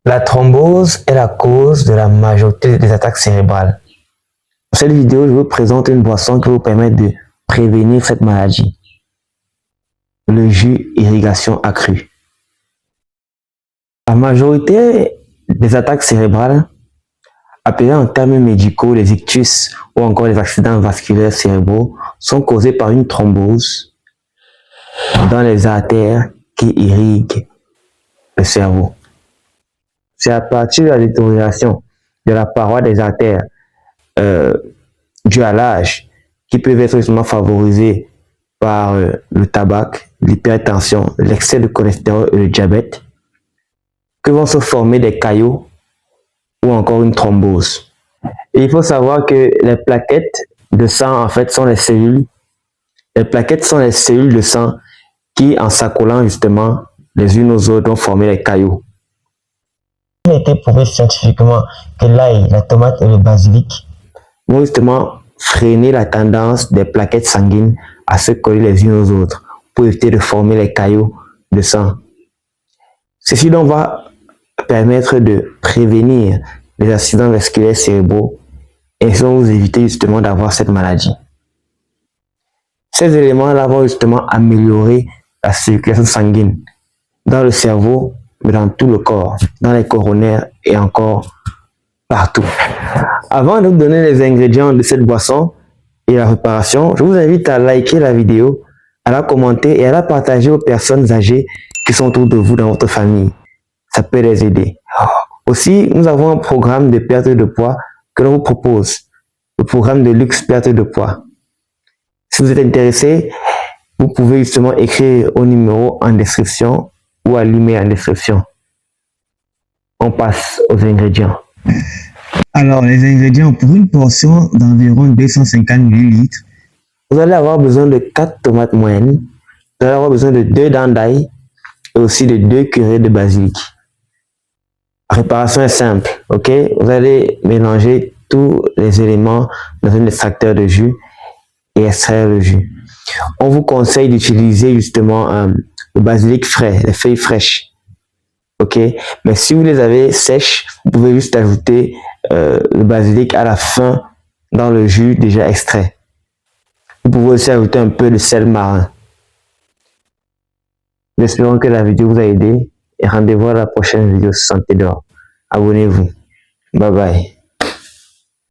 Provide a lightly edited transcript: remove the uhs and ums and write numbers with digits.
La thrombose est la cause de la majorité des attaques cérébrales. Dans cette vidéo, je vous présente une boisson qui vous permet de prévenir cette maladie. Le jus irrigation accrue. La majorité des attaques cérébrales, appelées en termes médicaux les ictus ou encore les accidents vasculaires cérébraux, sont causées par une thrombose dans les artères qui irriguent le cerveau. C'est à partir de la détérioration de la paroi des artères due à l'âge, qui peuvent être justement favorisées par le tabac, l'hypertension, l'excès de cholestérol et le diabète, que vont se former des caillots ou encore une thrombose. Et il faut savoir que les plaquettes de sang, en fait, sont les cellules. Les plaquettes sont les cellules de sang qui, en s'accolant justement les unes aux autres, vont former les caillots. Il a été prouvé scientifiquement que l'ail, la tomate et le basilic vont justement freiner la tendance des plaquettes sanguines à se coller les unes aux autres pour éviter de former les caillots de sang. Ceci donc va permettre de prévenir les accidents vasculaires cérébraux et vous éviter justement d'avoir cette maladie. Ces éléments-là vont justement améliorer la circulation sanguine dans le cerveau, mais dans tout le corps, dans les coronaires et encore partout. Avant de vous donner les ingrédients de cette boisson et la préparation, je vous invite à liker la vidéo, à la commenter et à la partager aux personnes âgées qui sont autour de vous dans votre famille. Ça peut les aider. Aussi, nous avons un programme de perte de poids que l'on vous propose, le programme de luxe perte de poids. Si vous êtes intéressé, vous pouvez justement écrire au numéro en description ou à l'email en description. On passe aux ingrédients. Alors, les ingrédients pour une portion d'environ 250 ml, vous allez avoir besoin de 4 tomates moyennes, vous allez avoir besoin de 2 dents d'ail et aussi de 2 cuillerées de basilic. La préparation est simple, ok? Vous allez mélanger tous les éléments dans un extracteur de jus et extraire le jus. On vous conseille d'utiliser justement le basilic frais, les feuilles fraîches. Ok, mais si vous les avez sèches, vous pouvez juste ajouter le basilic à la fin dans le jus déjà extrait. Vous pouvez aussi ajouter un peu de sel marin. J'espère que la vidéo vous a aidé et rendez-vous à la prochaine vidéo Santé d'or. Abonnez-vous. Bye bye.